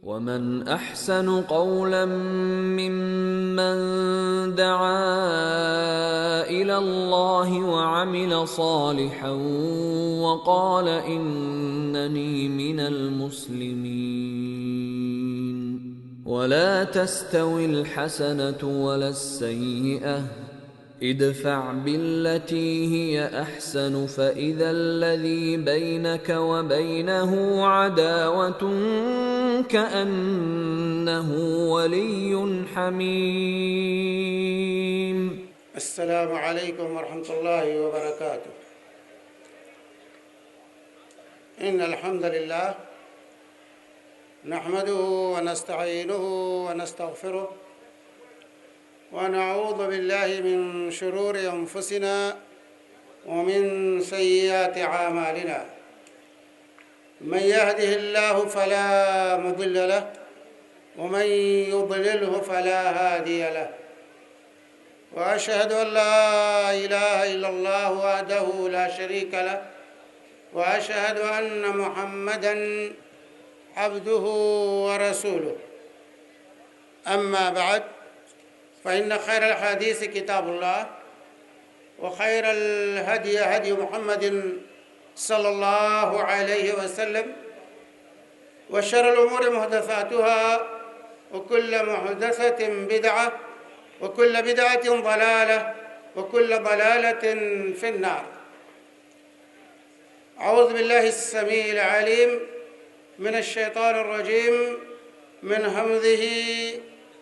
ومن احسن قولا ممن دعا الى الله وعمل صالحا وقال انني من المسلمين ولا تستوي الحسنة ولا السيئة ادفع بالتي هي احسن فاذا الذي بينك وبينه عداوة كأنه ولي حميم. السلام عليكم ورحمة الله وبركاته. إن الحمد لله نحمده ونستعينه ونستغفره ونعوذ بالله من شرور أنفسنا ومن سيئات أعمالنا. من يهده الله فلا مضل له ومن يضلله فلا هادي له، وأشهد أن لا إله إلا الله وحده لا شريك له، وأشهد أن محمدًا عبده ورسوله. أما بعد، فإن خير الحديث كتاب الله، وخير الهدي هدي محمد صلى الله عليه وسلم، وشر الأمور محدثاتها، وكل محدثة بدعة، وكل بدعة ضلالة، وكل ضلالة في النار. أعوذ بالله السميع العليم من الشيطان الرجيم من همزه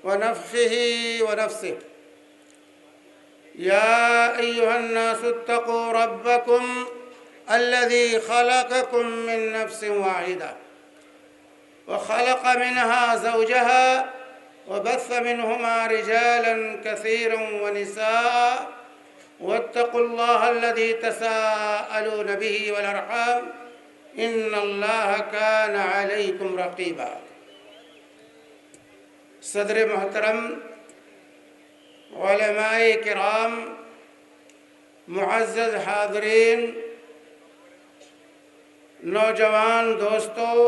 ونفخه ونفثه. يا أيها الناس اتقوا ربكم الذي خلقكم من نفس واحدة وخلق منها زوجها وبث منهما رجالا كثيرا ونساء واتقوا الله الذي تساءلون به والأرحام إن الله كان عليكم رقيبا. صدر محترم، علماء کرام، معزز حاضرین، نوجوان دوستوں،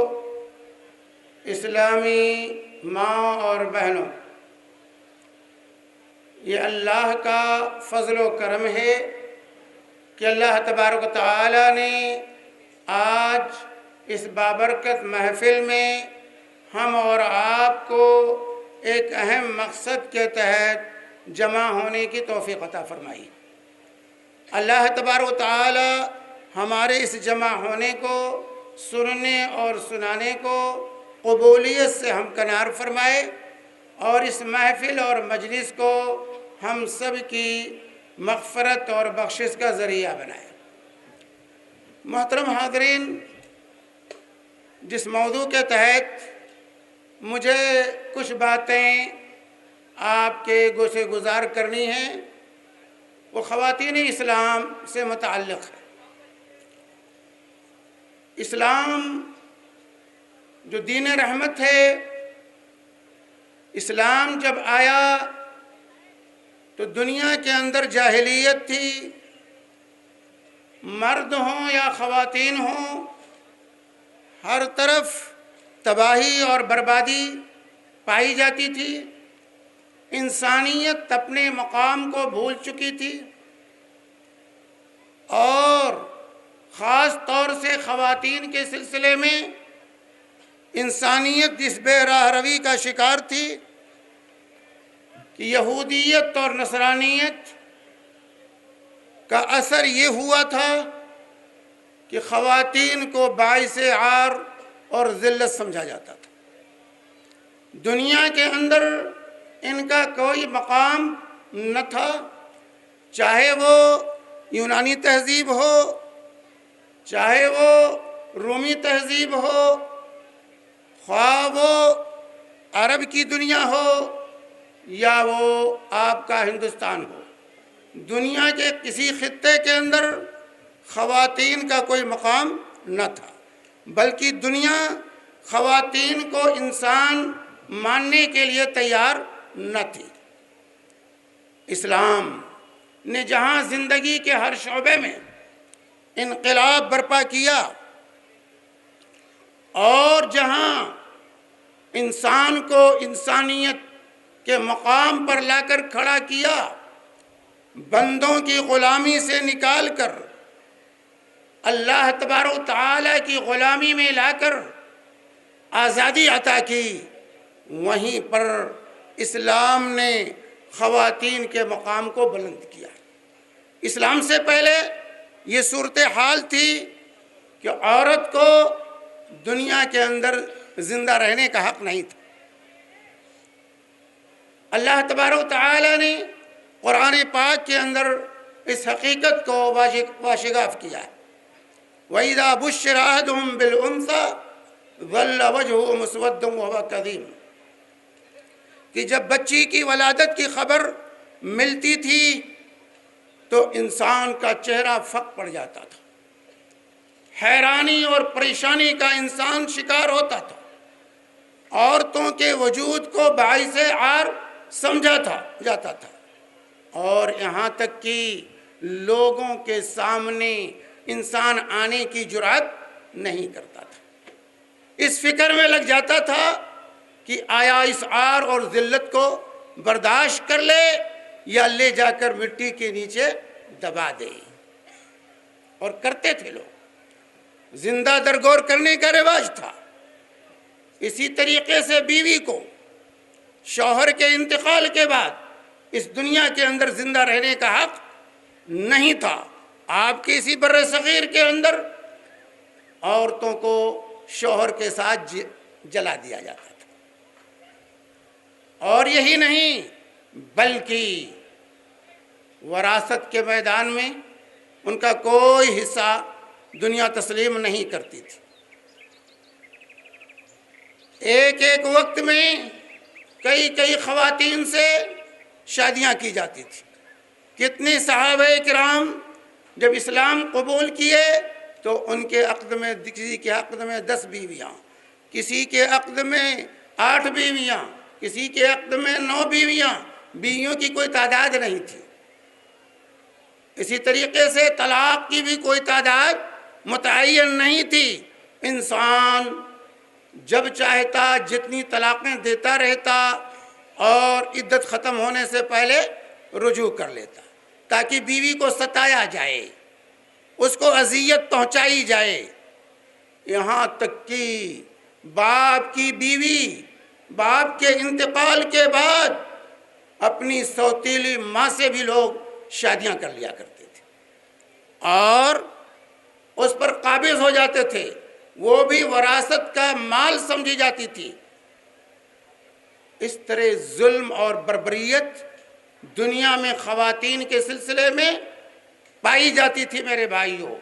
اسلامی ماں اور بہنوں، یہ اللہ کا فضل و کرم ہے کہ اللہ تبارک و تعالی نے آج اس بابرکت محفل میں ہم اور آپ کو ایک اہم مقصد کے تحت جمع ہونے کی توفیق عطا فرمائی۔ اللہ تبارک و تعالی ہمارے اس جمع ہونے کو، سننے اور سنانے کو قبولیت سے ہمکنار فرمائے اور اس محفل اور مجلس کو ہم سب کی مغفرت اور بخشش کا ذریعہ بنائے۔ محترم حاضرین، جس موضوع کے تحت مجھے کچھ باتیں آپ کے گوشے گزار کرنی ہیں، وہ خواتین اسلام سے متعلق ہے۔ اسلام جو دین رحمت ہے، اسلام جب آیا تو دنیا کے اندر جاہلیت تھی، مرد ہوں یا خواتین ہوں، ہر طرف تباہی اور بربادی پائی جاتی تھی۔ انسانیت اپنے مقام کو بھول چکی تھی، اور خاص طور سے خواتین کے سلسلے میں انسانیت اس بے راہ روی کا شکار تھی کہ یہودیت اور نصرانیت کا اثر یہ ہوا تھا کہ خواتین کو باعث عار اور ذلت سمجھا جاتا تھا۔ دنیا کے اندر ان کا کوئی مقام نہ تھا، چاہے وہ یونانی تہذیب ہو، چاہے وہ رومی تہذیب ہو، خواہ وہ عرب کی دنیا ہو یا وہ آپ کا ہندوستان ہو۔ دنیا کے کسی خطے کے اندر خواتین کا کوئی مقام نہ تھا، بلکہ دنیا خواتین کو انسان ماننے کے لیے تیار نہ تھی۔ اسلام نے جہاں زندگی کے ہر شعبے میں انقلاب برپا کیا اور جہاں انسان کو انسانیت کے مقام پر لا کر کھڑا کیا، بندوں کی غلامی سے نکال کر اللہ تبارک و تعالیٰ کی غلامی میں لا کر آزادی عطا کی، وہیں پر اسلام نے خواتین کے مقام کو بلند کیا۔ اسلام سے پہلے یہ صورتحال تھی کہ عورت کو دنیا کے اندر زندہ رہنے کا حق نہیں تھا۔ اللہ تبارک و تعالیٰ نے قرآن پاک کے اندر اس حقیقت کو واشگاف کیا ہے۔ وَإِذَا بُشِّرَ أَحَدُهُم بِالْأُنثَىٰ ظَلَّ وَجْهُهُ مُسْوَدًّا وَهُوَ كَظِيمٌ، کہ جب بچی کی ولادت کی خبر ملتی تھی تو انسان کا چہرہ پھک پڑ جاتا تھا، حیرانی اور پریشانی کا انسان شکار ہوتا تھا، عورتوں کے وجود کو باعث عار سمجھا جاتا تھا، اور یہاں تک کہ لوگوں کے سامنے انسان آنے کی جرات نہیں کرتا تھا۔ اس فکر میں لگ جاتا تھا کہ آیا اس عار اور ذلت کو برداشت کر لے یا لے جا کر مٹی کے نیچے دبا دے، اور کرتے تھے لوگ۔ زندہ درگور کرنے کا رواج تھا۔ اسی طریقے سے بیوی کو شوہر کے انتقال کے بعد اس دنیا کے اندر زندہ رہنے کا حق نہیں تھا۔ آپ کے اسی بر صغیر کے اندر عورتوں کو شوہر کے ساتھ جلا دیا جاتا تھا، اور یہی نہیں بلکہ وراثت کے میدان میں ان کا کوئی حصہ دنیا تسلیم نہیں کرتی تھی۔ ایک ایک وقت میں کئی خواتین سے شادیاں کی جاتی تھی۔ کتنے صحابہ کرام جب اسلام قبول کیے تو ان کے عقد میں، کسی کے عقد میں 10 بیویاں، کسی کے عقد میں 8 بیویاں، کسی کے عقد میں 9 بیویاں، بیویوں کی کوئی تعداد نہیں تھی۔ اسی طریقے سے طلاق کی بھی کوئی تعداد متعین نہیں تھی۔ انسان جب چاہتا جتنی طلاقیں دیتا رہتا اور عدت ختم ہونے سے پہلے رجوع کر لیتا، تاکہ بیوی کو ستایا جائے، اس کو اذیت پہنچائی جائے۔ یہاں تک کہ باپ کی بیوی باپ کے انتقال کے بعد اپنی سوتیلی ماں سے بھی لوگ شادیاں کر لیا کرتے تھے اور اس پر قابض ہو جاتے تھے، وہ بھی وراثت کا مال سمجھی جاتی تھی۔ اس طرح ظلم اور بربریت دنیا میں خواتین کے سلسلے میں پائی جاتی تھی۔ میرے بھائیوں،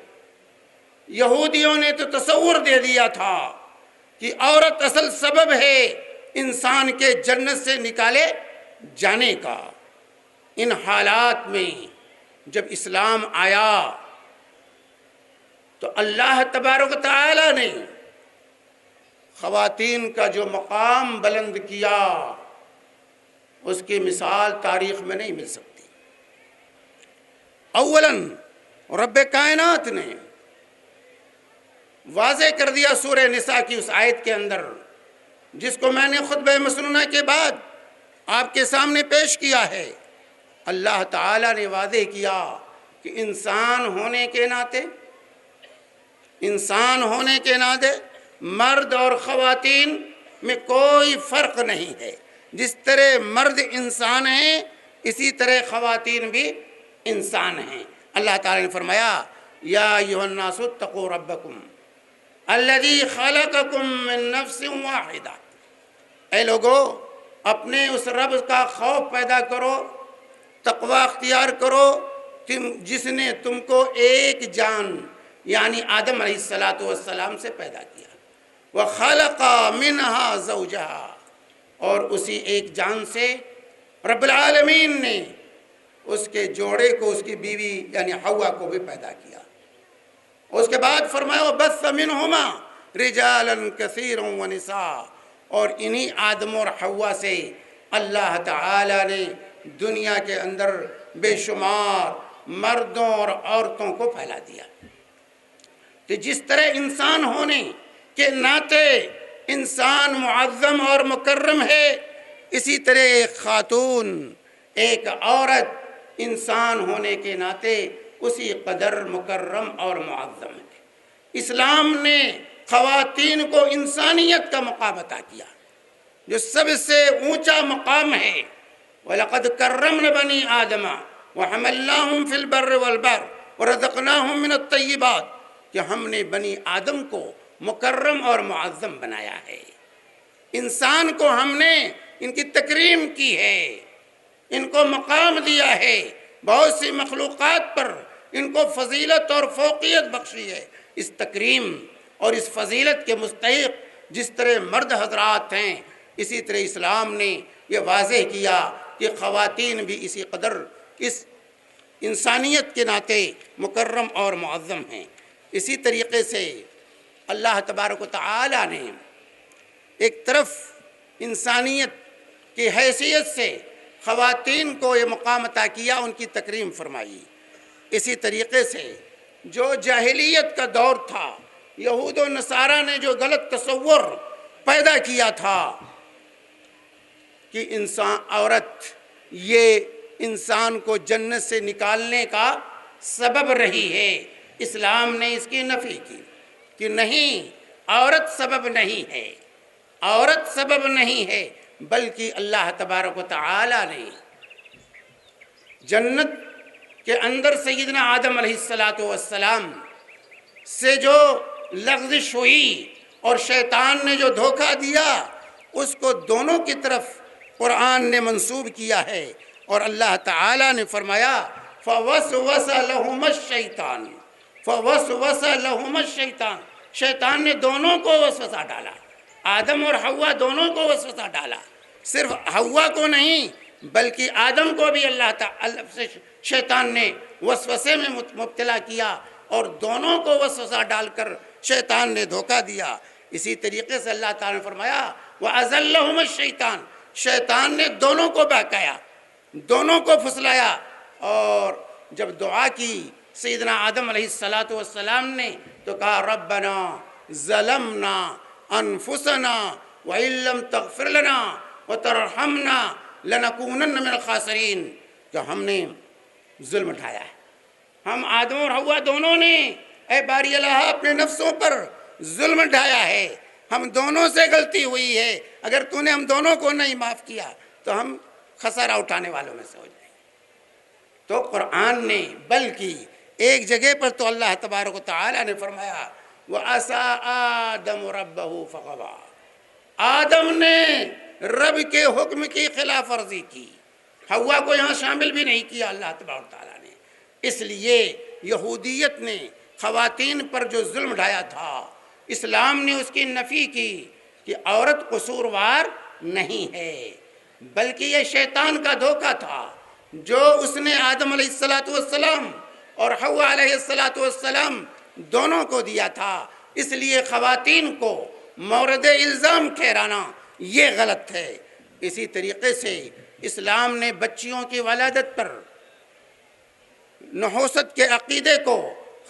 یہودیوں نے تو تصور دے دیا تھا کہ عورت اصل سبب ہے انسان کے جنت سے نکالے جانے کا۔ ان حالات میں جب اسلام آیا تو اللہ تبارک و تعالی نے خواتین کا جو مقام بلند کیا، اس کی مثال تاریخ میں نہیں مل سکتی۔ اولاً رب کائنات نے واضح کر دیا سورہ نساء کی اس آیت کے اندر، جس کو میں نے خطبہ مسنونہ کے بعد آپ کے سامنے پیش کیا ہے۔ اللہ تعالیٰ نے واضح کیا کہ انسان ہونے کے ناطے مرد اور خواتین میں کوئی فرق نہیں ہے۔ جس طرح مرد انسان ہیں اسی طرح خواتین بھی انسان ہیں۔ اللہ تعالیٰ نے فرمایا یا ایھا الناس اتقوا ربکم الذی خلقکم من نفس واحدہ، اے لوگو اپنے اس رب کا خوف پیدا کرو، تقوی اختیار کرو جس نے تم کو ایک جان یعنی آدم علیہ السلام سے پیدا کیا۔ وَخَلَقَ مِنْهَا زَوْجَهَا، اور اسی ایک جان سے رب العالمین نے اس کے جوڑے کو، اس کی بیوی یعنی حوا کو بھی پیدا کیا۔ اس کے بعد فرمایا وَبَثَّ مِنْهُمَا رِجَالًا كَثِيرًا وَنِسَاءً، اور انہی آدم اور حوا سے اللہ تعالی نے دنیا کے اندر بے شمار مردوں اور عورتوں کو پھیلا دیا۔ کہ جس طرح انسان ہونے کے ناطے انسان معظم اور مکرم ہے، اسی طرح ایک خاتون، ایک عورت انسان ہونے کے ناطے اسی قدر مکرم اور معظم ہے۔ اسلام نے خواتین کو انسانیت کا مقام عطا کیا، جو سب سے اونچا مقام ہے۔ وَلَقَدْ كَرَّمْنَا بَنِي آدَمَ وَحَمَلْنَاهُمْ فِي الْبَرِّ وَالْبَحْرِ وَرَزَقْنَاهُم مِّنَ الطَّيِّبَاتِ، کہ ہم نے بنی آدم کو مکرم اور معظم بنایا ہے۔ انسان کو ہم نے ان کی تکریم کی ہے، ان کو مقام دیا ہے، بہت سی مخلوقات پر ان کو فضیلت اور فوقیت بخشی ہے۔ اس تکریم اور اس فضیلت کے مستحق جس طرح مرد حضرات ہیں، اسی طرح اسلام نے یہ واضح کیا کہ خواتین بھی اسی قدر اس انسانیت کے ناطے مکرم اور معظم ہیں۔ اسی طریقے سے اللہ تبارک و تعالی نے ایک طرف انسانیت کی حیثیت سے خواتین کو یہ مقام عطا کیا، ان کی تکریم فرمائی۔ اسی طریقے سے جو جاہلیت کا دور تھا، یہود و نصارہ نے جو غلط تصور پیدا کیا تھا کہ عورت یہ انسان کو جنت سے نکالنے کا سبب رہی ہے، اسلام نے اس کی نفی کی کہ نہیں، عورت سبب نہیں ہے، عورت سبب نہیں ہے، بلکہ اللہ تبارک و تعالی نے جنت کے اندر سیدنا آدم علیہ السلام سے جو لغزش ہوئی اور شیطان نے جو دھوکہ دیا، اس کو دونوں کی طرف قرآن نے منسوب کیا ہے، اور اللہ تعالی نے فرمایا فَوَسْوَسَ لَهُمَ الشَّيْطَانُ فَوَسْوَسَ لَهُمَ الشَّيْطَانُ، شیطان نے دونوں کو وسوسہ ڈالا، آدم اور حوا دونوں کو وسوسہ ڈالا، صرف حوا کو نہیں بلکہ آدم کو بھی اللہ تعالی سے شیطان نے وسوسے میں مبتلا کیا، اور دونوں کو وسوسہ ڈال کر شیطان نے دھوکہ دیا۔ اسی طریقے سے اللہ تعالی نے فرمایا وَأَزَلَّهُمَ الشَّيْطَانُ، شیطان نے دونوں کو بہکایا، دونوں کو پھسلایا، اور جب دعا کی سیدنا آدم علیہ السلام نے تو کہا ربنا ظلمنا انفسنا وَإِن لَّمْ تَغْفِرْ لَنَا وَتَرْحَمْنَا لَنَكُونَنَّ مِنَ الْخَاسِرِينَ، کہ ہم نے ظلم اٹھایا ہے، ہم آدم اور حوا دونوں نے اے باری الہ اپنے نفسوں پر ظلم ڈھایا ہے، ہم دونوں سے غلطی ہوئی ہے، اگر تو نے ہم دونوں کو نہیں معاف کیا تو ہم خسارہ اٹھانے والوں میں سے ہو جائیں گے۔ تو قرآن نے بلکہ ایک جگہ پر تو اللہ تبارک و تعالی نے فرمایا وَعَصَىٰ آدَمُ رَبَّهُ فَغَوَىٰ، آدم نے رب کے حکم کی خلاف ورزی کی، حوا کو یہاں شامل بھی نہیں کیا اللہ تبارک و تعالی نے۔ اس لیے یہودیت نے خواتین پر جو ظلم ڈھایا تھا، اسلام نے اس کی نفی کی کہ عورت قصوروار نہیں ہے، بلکہ یہ شیطان کا دھوکہ تھا جو اس نے آدم علیہ السلام اور حوا علیہ السلام دونوں کو دیا تھا۔ اس لیے خواتین کو مورد الزام ٹھہرانا یہ غلط ہے۔ اسی طریقے سے اسلام نے بچیوں کی ولادت پر نحوست کے عقیدے کو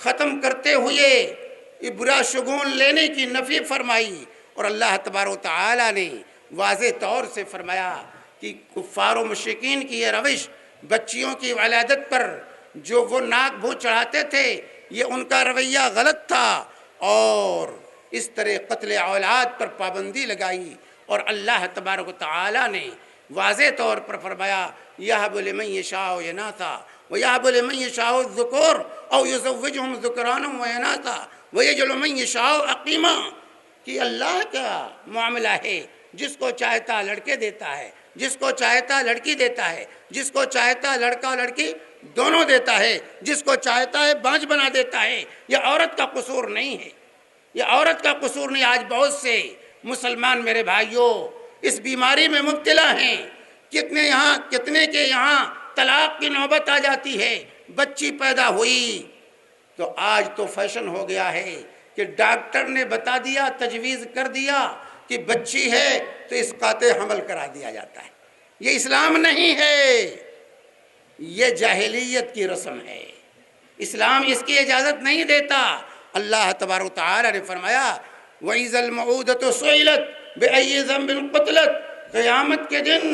ختم کرتے ہوئے برا شگون لینے کی نفی فرمائی، اور اللہ تبارک و تعالی نے واضح طور سے فرمایا کہ کفار و مشرکین کی یہ روش بچیوں کی ولادت پر جو وہ ناک بھو چڑھاتے تھے، یہ ان کا رویہ غلط تھا، اور اس طرح قتل اولاد پر پابندی لگائی، اور اللہ تبارک و تعالی نے واضح طور پر فرمایا یَهَبُ لِمَن يَشَاءُ إِنَاثًا وَيَهَبُ لِمَن يَشَاءُ الذُّكُورَ أَوْ يُزَوِّجُهُمْ ذُكْرَانًا وَإِنَاثًا وَيَجْعَلُ مَن يَشَاءُ عَقِيمًا، کہ اللہ کا معاملہ ہے، جس کو چاہتا لڑکے دیتا ہے، جس کو چاہتا لڑکی دیتا ہے، جس کو چاہتا لڑکا اور لڑکی دونوں دیتا ہے، جس کو چاہتا ہے بانجھ بنا دیتا ہے۔ یہ عورت کا قصور نہیں ہے، یہ عورت کا قصور نہیں۔ آج بہت سے مسلمان میرے بھائیوں اس بیماری میں مبتلا ہیں، کتنے کے یہاں طلاق کی نوبت آ جاتی ہے، بچی پیدا ہوئی تو آج تو فیشن ہو گیا ہے کہ ڈاکٹر نے بتا دیا، تجویز کر دیا کہ بچی ہے تو اسقاط حمل کرا دیا جاتا ہے۔ یہ اسلام نہیں ہے، یہ جاہلیت کی رسم ہے، اسلام اس کی اجازت نہیں دیتا۔ اللہ تبارک و تعالی نے فرمایا وَإِذَا الْمَوْءُودَةُ سُئِلَتْ بِأَيِّ ذَنبٍ قُتِلَتْ، قیامت کے دن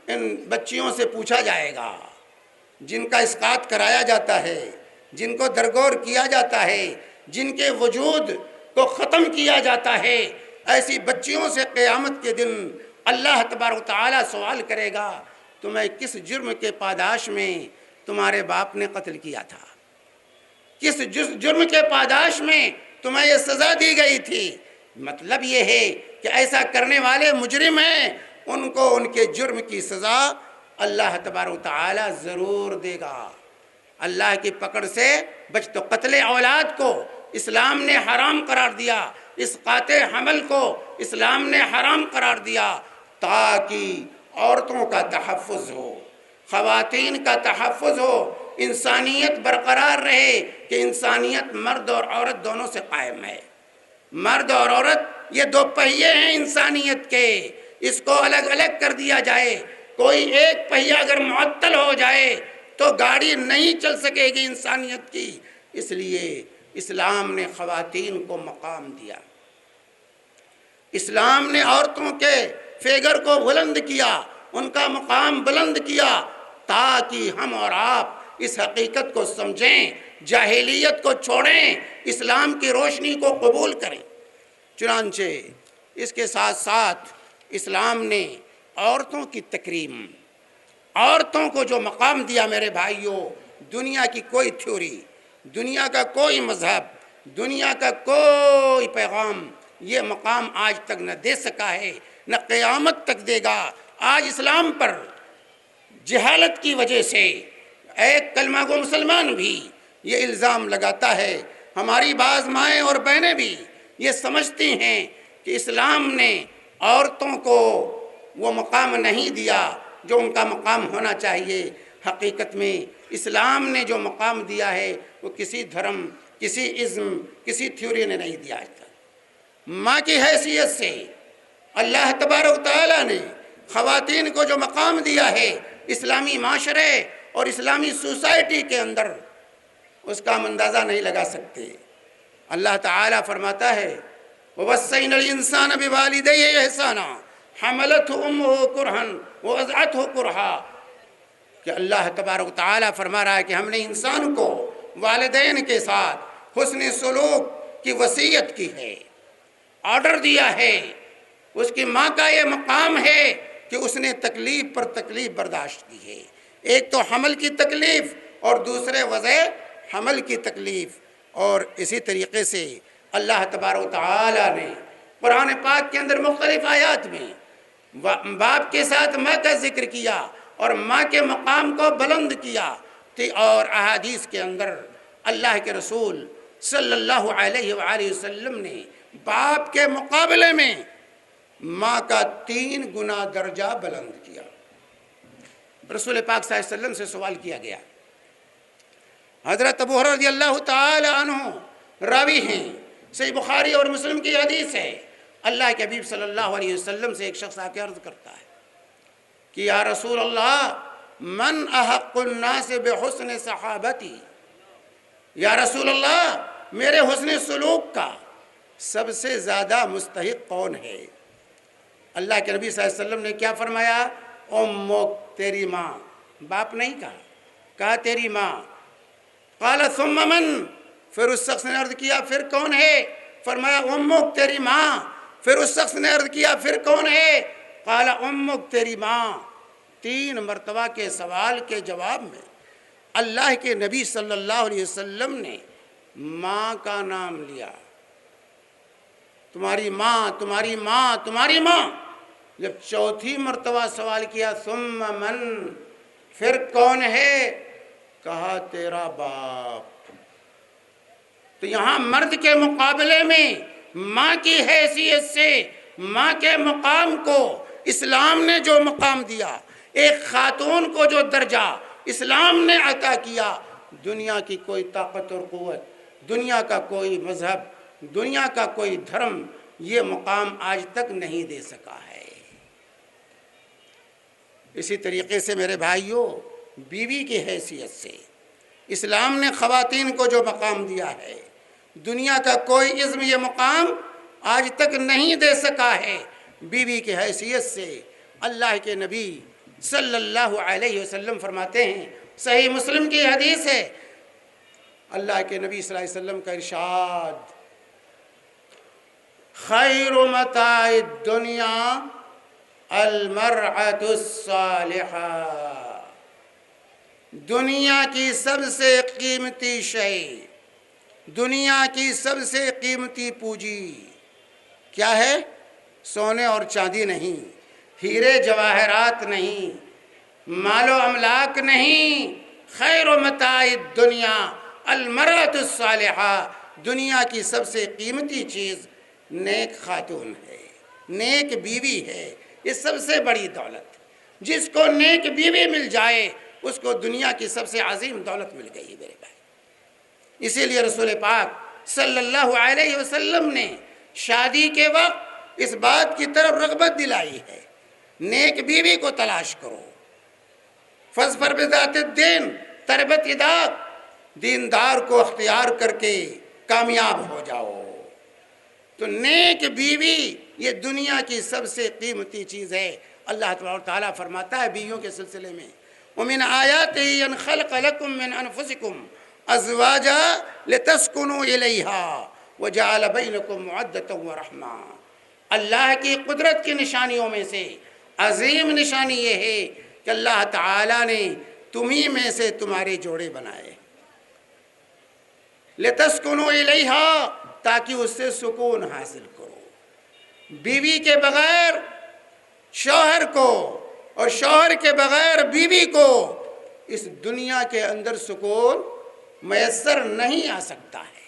ان بچیوں سے پوچھا جائے گا جن کا اسقاط کرایا جاتا ہے، جن کو درگور کیا جاتا ہے، جن کے وجود کو ختم کیا جاتا ہے، ایسی بچیوں سے قیامت کے دن اللہ تبارک و تعالیٰ سوال کرے گا تمہیں کس جرم کے پاداش میں تمہارے باپ نے قتل کیا تھا، کس جرم کے پاداش میں تمہیں یہ سزا دی گئی تھی۔ مطلب یہ ہے کہ ایسا کرنے والے مجرم ہیں، ان کو ان کے جرم کی سزا اللہ تبارک و تعالیٰ ضرور دے گا۔ اللہ کی پکڑ سے بچ تو قتل اولاد کو اسلام نے حرام قرار دیا، اسقاط حمل کو اسلام نے حرام قرار دیا تاکہ عورتوں کا تحفظ ہو، خواتین کا تحفظ ہو، انسانیت برقرار رہے کہ انسانیت مرد اور عورت دونوں سے قائم ہے۔ مرد اور عورت یہ دو پہیے ہیں انسانیت کے، اس کو الگ الگ کر دیا جائے، کوئی ایک پہیہ اگر معطل ہو جائے تو گاڑی نہیں چل سکے گی انسانیت کی۔ اس لیے اسلام نے خواتین کو مقام دیا، اسلام نے عورتوں کے فیگر کو بلند کیا، ان کا مقام بلند کیا تاکہ ہم اور آپ اس حقیقت کو سمجھیں، جاہلیت کو چھوڑیں، اسلام کی روشنی کو قبول کریں۔ چنانچہ اس کے ساتھ ساتھ اسلام نے عورتوں کی تکریم، عورتوں کو جو مقام دیا میرے بھائیوں، دنیا کی کوئی تھیوری، دنیا کا کوئی مذہب، دنیا کا کوئی پیغام یہ مقام آج تک نہ دے سکا ہے، نہ قیامت تک دے گا۔ آج اسلام پر جہالت کی وجہ سے ایک کلمہ گو مسلمان بھی یہ الزام لگاتا ہے، ہماری بعض مائیں اور بہنیں بھی یہ سمجھتی ہیں کہ اسلام نے عورتوں کو وہ مقام نہیں دیا جو ان کا مقام ہونا چاہیے۔ حقیقت میں اسلام نے جو مقام دیا ہے وہ کسی دھرم، کسی ازم، کسی تھیوری نے نہیں دیا ہے۔ ماں کی حیثیت سے اللہ تبارک و تعالیٰ نے خواتین کو جو مقام دیا ہے اسلامی معاشرے اور اسلامی سوسائٹی کے اندر، اس کا ہم اندازہ نہیں لگا سکتے۔ اللہ تعالیٰ فرماتا ہے وَوَصَّيْنَا الْإِنسَانَ بِوَالِدَيْهِ إِحْسَانًا حَمَلَتْهُ أُمُّهُ كُرْهًا وَوَضَعَتْهُ كُرْهًا، کہ اللہ تبارک و تعالیٰ فرما رہا ہے کہ ہم نے انسان کو والدین کے ساتھ حسن سلوک کی وصیت کی ہے، آرڈر دیا ہے۔ اس کی ماں کا یہ مقام ہے کہ اس نے تکلیف پر تکلیف برداشت کی ہے، ایک تو حمل کی تکلیف اور دوسرے وضع حمل کی تکلیف۔ اور اسی طریقے سے اللہ تبارک و تعالیٰ نے قرآن پاک کے اندر مختلف آیات میں باپ کے ساتھ ماں کا ذکر کیا اور ماں کے مقام کو بلند کیا، اور احادیث کے اندر اللہ کے رسول صلی اللہ علیہ وآلہ وسلم نے باپ کے مقابلے میں ماں کا 3 گنا درجہ بلند کیا۔ رسول پاک صلی اللہ علیہ وسلم سے سوال کیا گیا، حضرت ابو ہریرہ رضی اللہ تعالی عنہ راوی ہیں، صحیح بخاری اور مسلم کی حدیث ہے، اللہ کے حبیب صلی اللہ علیہ وسلم سے ایک شخص آ کے عرض کرتا ہے کہ یا رسول اللہ من احق الناس بحسن صحابتی، یا رسول اللہ میرے حسن سلوک کا سب سے زیادہ مستحق کون ہے؟ اللہ کے نبی صلی اللہ علیہ وسلم نے کیا فرمایا؟ امک، تیری ماں، باپ نہیں کہا تیری ماں۔ قال ثم من، پھر اس شخص نے عرض کیا پھر کون ہے؟ فرمایا امک، تیری ماں۔ پھر اس شخص نے عرض کیا پھر کون ہے؟ قال امک، تیری ماں۔ 3 مرتبہ کے سوال کے جواب میں اللہ کے نبی صلی اللہ علیہ وسلم نے ماں کا نام لیا، تمہاری ماں، تمہاری ماں، تمہاری ماں۔ جب 4تھی مرتبہ سوال کیا ثم من، پھر کون ہے؟ کہا تیرا باپ۔ تو یہاں مرد کے مقابلے میں ماں کی حیثیت سے ماں کے مقام کو اسلام نے جو مقام دیا، ایک خاتون کو جو درجہ اسلام نے عطا کیا، دنیا کی کوئی طاقت اور قوت، دنیا کا کوئی مذہب، دنیا کا کوئی دھرم یہ مقام آج تک نہیں دے سکا ہے۔ اسی طریقے سے میرے بھائیوں، بیوی کی حیثیت سے اسلام نے خواتین کو جو مقام دیا ہے، دنیا کا کوئی عزم یہ مقام آج تک نہیں دے سکا ہے، بیوی کی حیثیت سے اللہ کے نبی صلی اللہ علیہ وسلم فرماتے ہیں، صحیح مسلم کی حدیث ہے، اللہ کے نبی صلی اللہ علیہ وسلم کا ارشاد، خیر متاع الدنیا المرأة الصالحہ، دنیا کی سب سے قیمتی شے، دنیا کی سب سے قیمتی پونجی کیا ہے؟ سونے اور چاندی نہیں، ہیرے جواہرات نہیں، مال و املاک نہیں، خیر متاع الدنیا المرأة الصالحہ، دنیا کی سب سے قیمتی چیز نیک خاتون ہے، نیک بیوی ہے، یہ سب سے بڑی دولت، جس کو نیک بیوی مل جائے اس کو دنیا کی سب سے عظیم دولت مل گئی میرے بھائی۔ اسی لیے رسول پاک صلی اللہ علیہ وسلم نے شادی کے وقت اس بات کی طرف رغبت دلائی ہے، نیک بیوی کو تلاش کرو، فاظفر بذات الدین تربت یداک، دیندار کو اختیار کر کے کامیاب ہو جاؤ۔ تو نیک بیوی یہ دنیا کی سب سے قیمتی چیز ہے۔ اللہ تبارک و تعالیٰ فرماتا ہے بیویوں کے سلسلے میں، وَمِنْ آيَاتِهِ أَنْ خَلَقَ لَكُم مِّنْ أَنفُسِكُمْ أَزْوَاجًا لِتَسْكُنُوا إِلَيْهَا وَجَعَلَ بَيْنَكُم مَّوَدَّةً وَرَحْمَةً۔ اللہ کی قدرت کی نشانیوں میں سے عظیم نشانی یہ ہے کہ اللہ تعالیٰ نے تمہیں میں سے تمہارے جوڑے بنائے، لِتَسْكُنُوا إِلَيْهَا، تاکہ اس سے سکون حاصل کرو۔ بیوی کے بغیر شوہر کو اور شوہر کے بغیر بیوی کو اس دنیا کے اندر سکون میسر نہیں آ سکتا ہے۔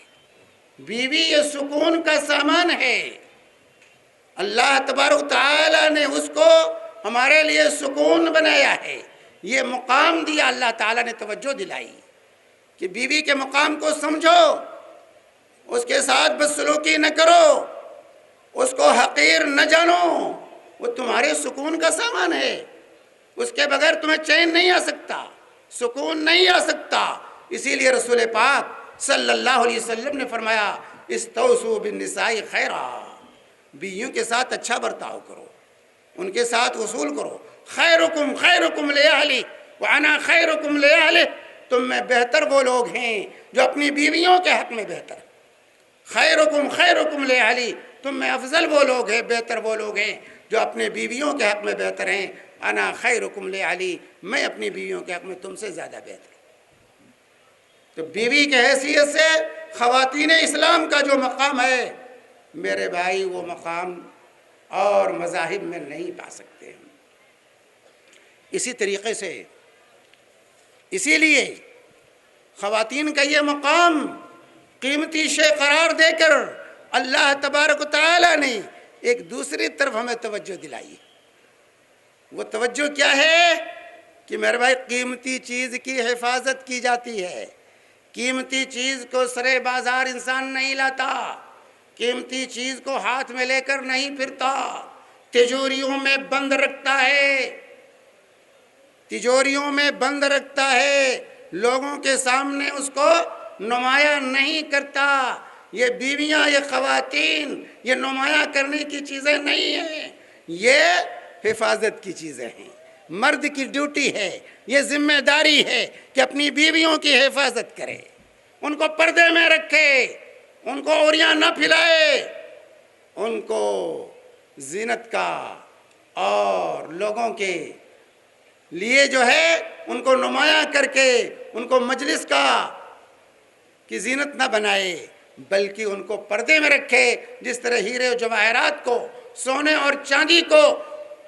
بیوی یہ سکون کا سامان ہے، اللہ تبارک و تعالیٰ نے اس کو ہمارے لیے سکون بنایا ہے، یہ مقام دیا، اللہ تعالیٰ نے توجہ دلائی کہ بیوی کے مقام کو سمجھو، اس کے ساتھ بدسلوکی نہ کرو، اس کو حقیر نہ جانو، وہ تمہارے سکون کا سامان ہے، اس کے بغیر تمہیں چین نہیں آ سکتا، سکون نہیں آ سکتا۔ اسی لیے رسول پاک صلی اللہ علیہ وسلم نے فرمایا، استوصوا بالنساء خیرا، بیویوں کے ساتھ اچھا برتاؤ کرو، ان کے ساتھ وصول کرو، خیرکم خیرکم لأہلہ وانا خیرکم لأہلہ، تم میں بہتر وہ لوگ ہیں جو اپنی بیویوں کے حق میں بہتر، خیرکم خیرکم لأہلہ، تم میں افضل وہ لوگ ہیں، بہتر وہ لوگ ہیں جو اپنے بیویوں کے حق میں بہتر ہیں، انا خیرکم لأہلہ، میں اپنی بیویوں کے حق میں تم سے زیادہ بہتر ہوں۔ تو بیوی کے حیثیت سے خواتین اسلام کا جو مقام ہے میرے بھائی، وہ مقام اور مذاہب میں نہیں پا سکتے ہم۔ اسی طریقے سے اسی لیے خواتین کا یہ مقام قیمتی شے قرار دے کر اللہ تبارک و تعالیٰ نے ایک دوسری طرف ہمیں توجہ دلائی۔ وہ توجہ کیا ہے کہ میرے بھائی قیمتی چیز کی حفاظت کی جاتی ہے، قیمتی چیز کو سرے بازار انسان نہیں لاتا، قیمتی چیز کو ہاتھ میں لے کر نہیں پھرتا، تجوریوں میں بند رکھتا ہے، تجوریوں میں بند رکھتا ہے، لوگوں کے سامنے اس کو نمایاں نہیں کرتا۔ یہ بیویاں، یہ خواتین، یہ نمایاں کرنے کی چیزیں نہیں ہیں، یہ حفاظت کی چیزیں ہیں۔ مرد کی ڈیوٹی ہے، یہ ذمہ داری ہے کہ اپنی بیویوں کی حفاظت کرے، ان کو پردے میں رکھے، ان کو عریاں نہ پھلائے، ان کو زینت کا اور لوگوں کے لیے جو ہے ان کو نمایاں کر کے ان کو مجلس کی زینت نہ بنائے، بلکہ ان کو پردے میں رکھے۔ جس طرح ہیرے و جواہرات کو، سونے اور چاندی کو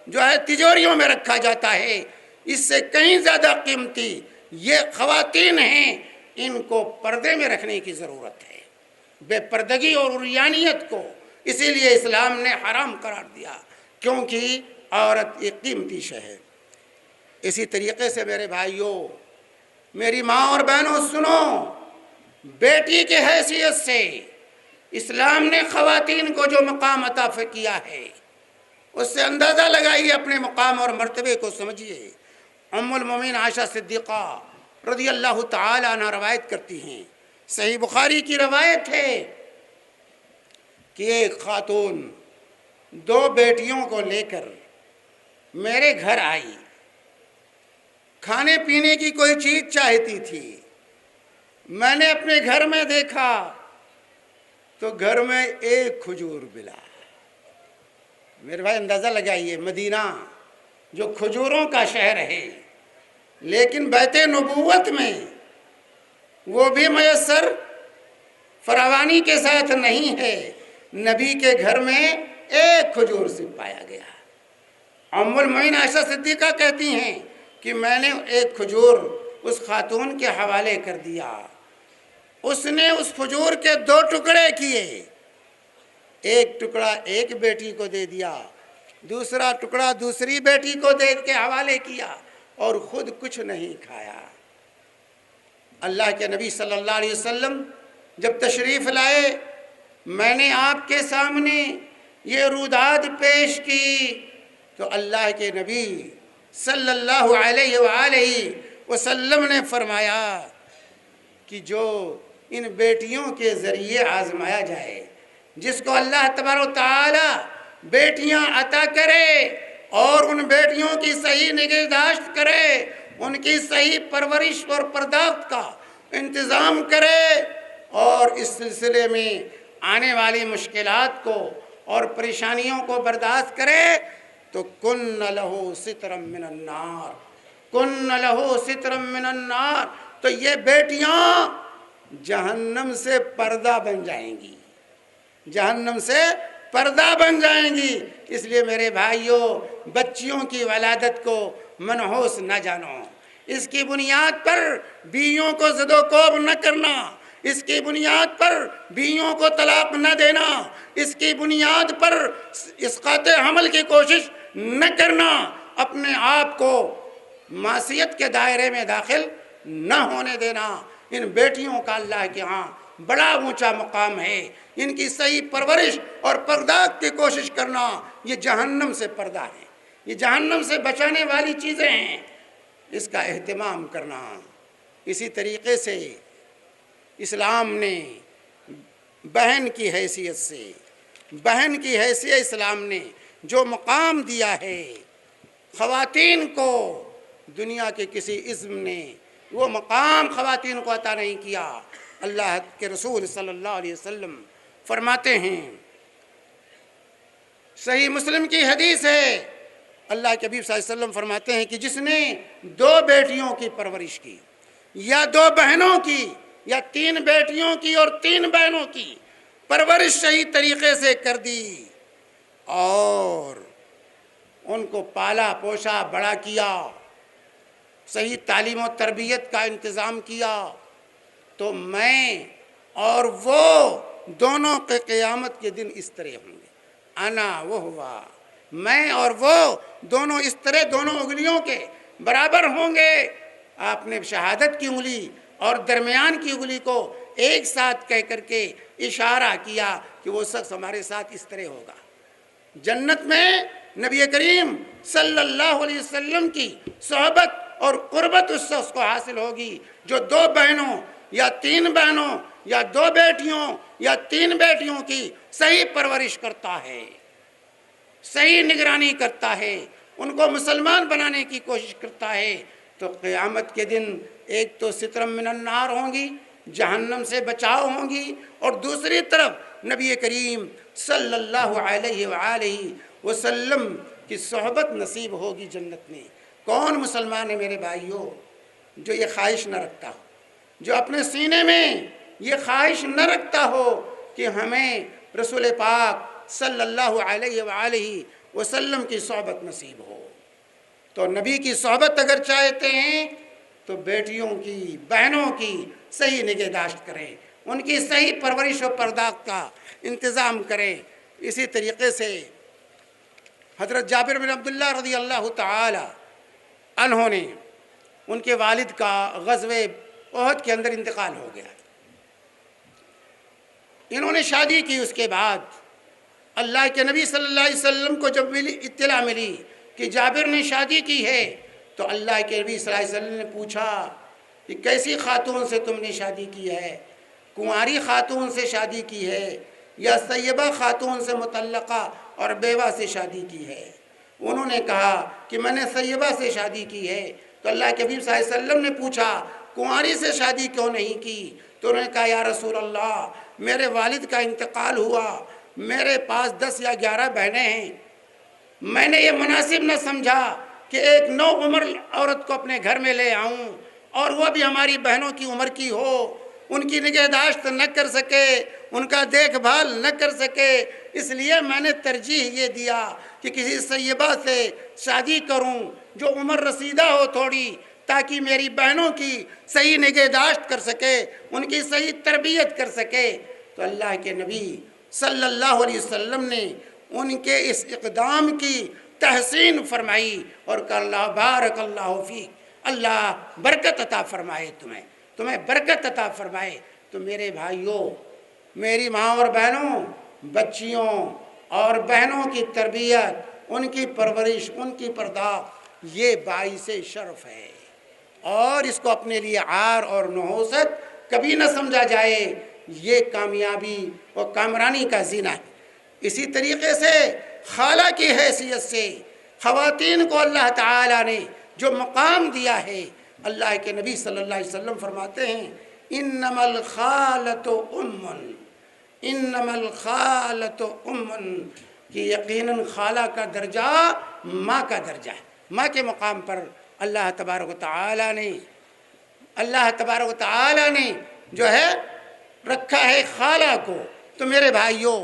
جو ہے تجوریوں میں رکھا جاتا ہے، اس سے کہیں زیادہ قیمتی یہ خواتین ہیں، ان کو پردے میں رکھنے کی ضرورت ہے، بے پردگی اور عریانیت کو اسی لیے اسلام نے حرام قرار دیا، کیونکہ عورت ایک قیمتی شے ہے۔ اسی طریقے سے میرے بھائیوں، میری ماں اور بہنوں سنو، بیٹی کے حیثیت سے اسلام نے خواتین کو جو مقام عطا کیا ہے اس سے اندازہ لگائیے، اپنے مقام اور مرتبے کو سمجھیے۔ ام المومنین عائشہ صدیقہ رضی اللہ تعالی عنہ روایت کرتی ہیں، صحیح بخاری کی روایت ہے کہ ایک خاتون 2 بیٹیوں کو لے کر میرے گھر آئی، کھانے پینے کی کوئی چیز چاہتی تھی، میں نے اپنے گھر میں دیکھا تو گھر میں ایک کھجور ملا۔ میرے بھائی اندازہ لگائیے، مدینہ جو کھجوروں کا شہر ہے، لیکن بیت نبوت میں وہ بھی میسر فراوانی کے ساتھ نہیں ہے، نبی کے گھر میں ایک کھجور سے پایا گیا۔ ام المؤمنین عائشہ صدیقہ کہتی ہیں کہ میں نے ایک کھجور اس خاتون کے حوالے کر دیا، اس نے اس کھجور کے 2 ٹکڑے کیے، ایک ٹکڑا ایک بیٹی کو دے دیا، دوسرا ٹکڑا دوسری بیٹی کو دے کے حوالے کیا، اور خود کچھ نہیں کھایا۔ اللہ کے نبی صلی اللہ علیہ وسلم جب تشریف لائے، میں نے آپ کے سامنے یہ روداد پیش کی تو اللہ کے نبی صلی اللہ علیہ وآلہ وسلم نے فرمایا کہ جو ان بیٹیوں کے ذریعے آزمایا جائے، جس کو اللہ تبارک و تعالی بیٹیاں عطا کرے اور ان بیٹیوں کی صحیح نگہداشت کرے، ان کی صحیح پرورش اور پرداخت کا انتظام کرے، اور اس سلسلے میں آنے والی مشکلات کو اور پریشانیوں کو برداشت کرے، تو کن لہو سترم من النار، کن لہو سترم من النار، تو یہ بیٹیاں جہنم سے پردہ بن جائیں گی، جہنم سے پردہ بن جائیں گی۔ اس لیے میرے بھائیوں، بچیوں کی ولادت کو منحوس نہ جانو، اس کی بنیاد پر بیویوں کو زد و کوب نہ کرنا، اس کی بنیاد پر بیویوں کو طلاق نہ دینا، اس کی بنیاد پر اسقاط حمل کی کوشش نہ کرنا، اپنے آپ کو معصیت کے دائرے میں داخل نہ ہونے دینا۔ ان بیٹیوں کا اللہ کے ہاں بڑا اونچا مقام ہے، ان کی صحیح پرورش اور پرداخت کی کوشش کرنا، یہ جہنم سے پردہ ہے، یہ جہنم سے بچانے والی چیزیں ہیں، اس کا اہتمام کرنا۔ اسی طریقے سے اسلام نے بہن کی حیثیت سے، بہن کی حیثیت اسلام نے جو مقام دیا ہے خواتین کو، دنیا کے کسی عزم نے وہ مقام خواتین کو عطا نہیں کیا۔ اللہ کے رسول صلی اللہ علیہ وسلم فرماتے ہیں، صحیح مسلم کی حدیث ہے، اللہ کے حبیب صلی اللہ علیہ وسلم فرماتے ہیں کہ جس نے 2 بیٹیوں کی پرورش کی، یا 2 بہنوں کی، یا 3 بیٹیوں کی اور 3 بہنوں کی پرورش صحیح طریقے سے کر دی اور ان کو پالا پوشا بڑا کیا، صحیح تعلیم و تربیت کا انتظام کیا، تو میں اور وہ دونوں کے قیامت کے دن اس طرح ہوں گے، انا وہ ہوا، میں اور وہ دونوں اس طرح دونوں انگلیوں کے برابر ہوں گے۔ آپ نے شہادت کی انگلی اور درمیان کی انگلی کو ایک ساتھ کہہ کر کے اشارہ کیا کہ وہ شخص ہمارے ساتھ اس طرح ہوگا۔ جنت میں نبی کریم صلی اللہ علیہ وسلم کی صحبت اور قربت اس شخص کو حاصل ہوگی جو 2 بہنوں یا 3 بہنوں یا 2 بیٹیوں یا 3 بیٹیوں کی صحیح پرورش کرتا ہے، صحیح نگرانی کرتا ہے، ان کو مسلمان بنانے کی کوشش کرتا ہے، تو قیامت کے دن ایک تو سترم من النار ہوں گی، جہنم سے بچاؤ ہوں گی، اور دوسری طرف نبی کریم صلی اللہ علیہ وآلہ وسلم کی صحبت نصیب ہوگی جنت میں۔ کون مسلمان ہے میرے بھائیوں جو یہ خواہش نہ رکھتا ہو، جو اپنے سینے میں یہ خواہش نہ رکھتا ہو کہ ہمیں رسول پاک صلی اللہ علیہ وآلہ وسلم کی صحبت نصیب ہو؟ تو نبی کی صحبت اگر چاہتے ہیں تو بیٹیوں کی، بہنوں کی صحیح نگہداشت کریں، ان کی صحیح پرورش و پرداخت کا انتظام کریں۔ اسی طریقے سے حضرت جابر بن عبداللہ رضی اللہ تعالی عنہ نے، ان کے والد کا غزوہ احد کے اندر انتقال ہو گیا، انہوں نے شادی کی، اس کے بعد اللہ کے نبی صلی اللہ علیہ وسلم کو جب اطلاع ملی کہ جابر نے شادی کی ہے، تو اللہ کے نبی صلی اللہ علیہ وسلم نے پوچھا کہ کیسی خاتون سے تم نے شادی کی ہے؟ کنواری خاتون سے شادی کی ہے یا سیبہ خاتون سے متعلقہ اور بیوہ سے شادی کی ہے؟ انہوں نے کہا کہ میں نے سیبہ سے شادی کی ہے۔ تو اللہ کے حبیب صلی اللہ علیہ وسلم نے پوچھا کنواری سے شادی کیوں نہیں کی؟ تو انہوں نے کہا یا رسول اللہ میرے والد کا انتقال ہوا، میرے پاس 10 یا 11 بہنیں ہیں، میں نے یہ مناسب نہ سمجھا کہ ایک نو عمر عورت کو اپنے گھر میں لے آؤں اور وہ بھی ہماری بہنوں کی عمر کی ہو، ان کی نگہداشت نہ کر سکے، ان کا دیکھ بھال نہ کر سکے، اس لیے میں نے ترجیح یہ دیا کہ کسی سیبہ سے شادی کروں جو عمر رسیدہ ہو تھوڑی، تاکہ میری بہنوں کی صحیح نگہداشت کر سکے، ان کی صحیح تربیت کر سکے۔ تو اللہ کے نبی صلی اللہ علیہ وسلم نے ان کے اس اقدام کی تحسین فرمائی اور کہا اللہ بارک اللہ فیک، اللہ برکت عطا فرمائے تمہیں برکت عطا فرمائے۔ تو میرے بھائیوں، میری ماں اور بہنوں، بچیوں اور بہنوں کی تربیت، ان کی پرورش، ان کی پرداخت، یہ باعث شرف ہے، اور اس کو اپنے لیے عار اور نحوست کبھی نہ سمجھا جائے، یہ کامیابی اور کامرانی کا زینہ ہے۔ اسی طریقے سے خالہ کی حیثیت سے خواتین کو اللہ تعالیٰ نے جو مقام دیا ہے، اللہ کے نبی صلی اللہ علیہ وسلم فرماتے ہیں انما الخالۃ ام، کہ یقیناً خالہ کا درجہ ماں کا درجہ ہے۔ ماں کے مقام پر اللہ تبارک و تعالیٰ نے جو ہے رکھا ہے خالہ کو۔ تو میرے بھائیوں،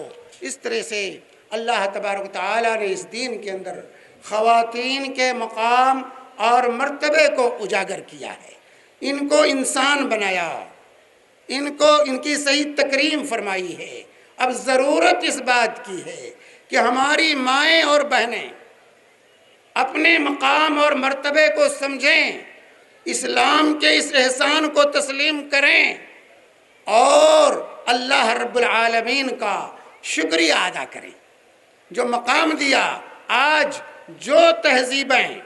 اس طرح سے اللہ تبارک و تعالیٰ نے اس دین کے اندر خواتین کے مقام اور مرتبے کو اجاگر کیا ہے، ان کو انسان بنایا، ان کی صحیح تکریم فرمائی ہے۔ اب ضرورت اس بات کی ہے کہ ہماری مائیں اور بہنیں اپنے مقام اور مرتبے کو سمجھیں، اسلام کے اس احسان کو تسلیم کریں اور اللہ رب العالمین کا شکریہ ادا کریں جو مقام دیا۔ آج جو تہذیبیں،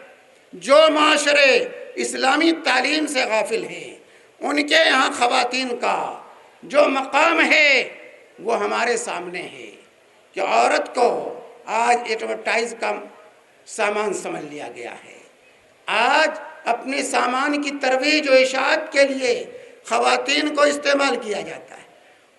جو معاشرے اسلامی تعلیم سے غافل ہیں، ان کے یہاں خواتین کا جو مقام ہے وہ ہمارے سامنے ہے کہ عورت کو آج ایڈورٹائز کا سامان سمجھ لیا گیا ہے۔ آج اپنے سامان کی ترویج و اشاعت کے لیے خواتین کو استعمال کیا جاتا ہے،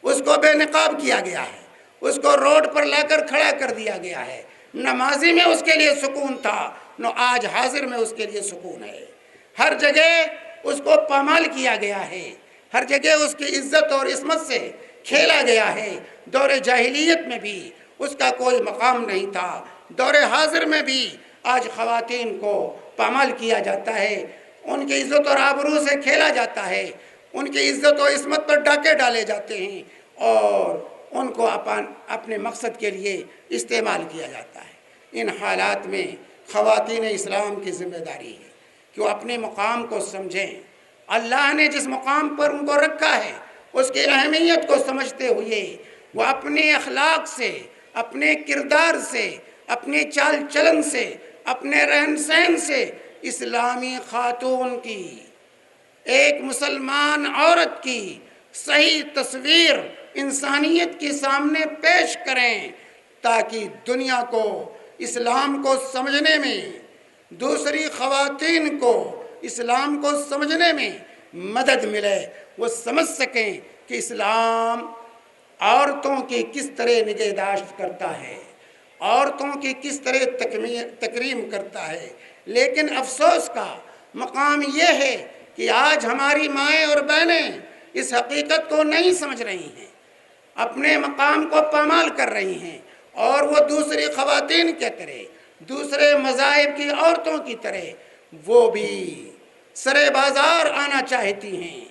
اس کو بے نقاب کیا گیا ہے، اس کو روڈ پر لا کر کھڑا کر دیا گیا ہے۔ نمازی میں اس کے لیے سکون تھا، نو آج حاضر میں اس کے لیے سکون ہے۔ ہر جگہ اس کو پامال کیا گیا ہے، ہر جگہ اس کی عزت اور عصمت سے کھیلا گیا ہے۔ دور جاہلیت میں بھی اس کا کوئی مقام نہیں تھا، دور حاضر میں بھی آج خواتین کو پامال کیا جاتا ہے، ان کی عزت اور آبرو سے کھیلا جاتا ہے، ان کی عزت و عصمت پر ڈاکے ڈالے جاتے ہیں اور ان کو اپنے مقصد کے لیے استعمال کیا جاتا ہے۔ ان حالات میں خواتین اسلام کی ذمہ داری ہے کہ وہ اپنے مقام کو سمجھیں۔ اللہ نے جس مقام پر ان کو رکھا ہے اس کی اہمیت کو سمجھتے ہوئے وہ اپنے اخلاق سے، اپنے کردار سے، اپنے چال چلن سے، اپنے رہن سہن سے اسلامی خاتون کی، ایک مسلمان عورت کی صحیح تصویر انسانیت کے سامنے پیش کریں تاکہ دنیا کو اسلام کو سمجھنے میں، دوسری خواتین کو اسلام کو سمجھنے میں مدد ملے، وہ سمجھ سکیں کہ اسلام عورتوں کی کس طرح نگہداشت کرتا ہے، عورتوں کی کس طرح تکریم کرتا ہے۔ لیکن افسوس کا مقام یہ ہے کہ آج ہماری مائیں اور بہنیں اس حقیقت کو نہیں سمجھ رہی ہیں، اپنے مقام کو پامال کر رہی ہیں اور وہ دوسری خواتین کے طرح، دوسرے مذاہب کی عورتوں کی طرح وہ بھی سرے بازار آنا چاہتی ہیں،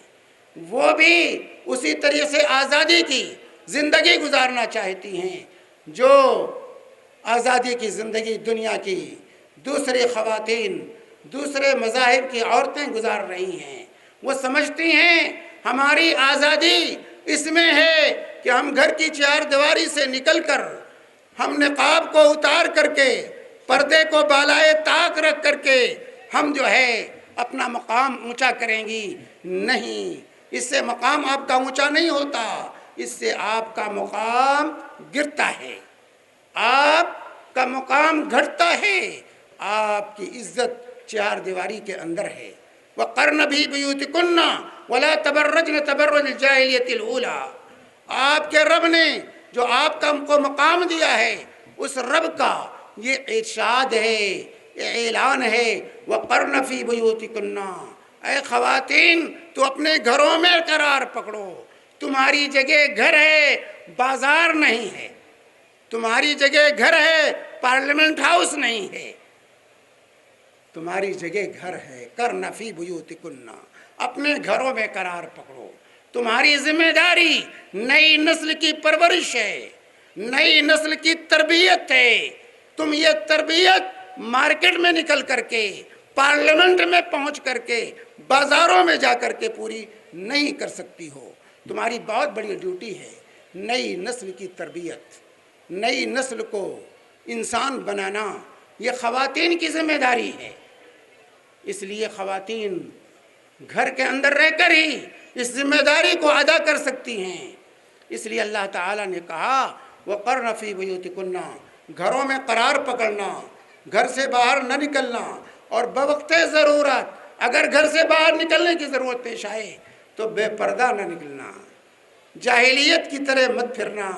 وہ بھی اسی طریقے سے آزادی کی زندگی گزارنا چاہتی ہیں جو آزادی کی زندگی دنیا کی دوسری خواتین، دوسرے مذاہب کی عورتیں گزار رہی ہیں۔ وہ سمجھتی ہیں ہماری آزادی اس میں ہے کہ ہم گھر کی چار دیواری سے نکل کر، ہم نقاب کو اتار کر کے، پردے کو بالائے طاق رکھ کر کے ہم جو ہے اپنا مقام اونچا کریں گی۔ نہیں، اس سے مقام آپ کا اونچا نہیں ہوتا، اس سے آپ کا مقام گرتا ہے، آپ کا مقام گھٹتا ہے، آپ کی عزت چار دیواری کے اندر ہے۔ وَقَرْنَ فِي بُيُوتِكُنَّ وَلَا تَبَرَّجْنَ تَبَرُّجَ الْجَاهِلِيَّةِ الْأُولَىٰ۔ آپ کے رب نے جو آپ کو مقام دیا ہے، اس رب کا یہ ارشاد ہے، یہ اعلان ہے، وَقَرْنَ فِي بُيُوتِكُنَّ، اے خواتین تو اپنے گھروں میں قرار پکڑو، تمہاری جگہ گھر ہے، بازار نہیں ہے، تمہاری جگہ گھر ہے، پارلیمنٹ ہاؤس نہیں ہے، تمہاری جگہ گھر ہے۔ کرن فی بیوتکن، اپنے گھروں میں قرار پکڑو، تمہاری ذمہ داری نئی نسل کی پرورش ہے، نئی نسل کی تربیت ہے۔ تم یہ تربیت مارکیٹ میں نکل کر کے، پارلیمنٹ میں پہنچ کر کے، بازاروں میں جا کر کے پوری نہیں کر سکتی ہو۔ تمہاری بہت بڑی ڈیوٹی ہے نئی نسل کی تربیت، نئی نسل کو انسان بنانا، یہ خواتین کی ذمہ داری ہے۔ اس لیے خواتین گھر کے اندر رہ کر ہی اس ذمہ داری کو ادا کر سکتی ہیں۔ اس لیے اللہ تعالیٰ نے کہا وَقَرْنَ فِي بُيُوتِكُنَّ، گھروں میں قرار پکڑنا، گھر سے باہر نہ نکلنا، اور بوقت ضرورت اگر گھر سے باہر نکلنے کی ضرورت پیش آئے تو بے پردہ نہ نکلنا، جاہلیت کی طرح مت پھرنا،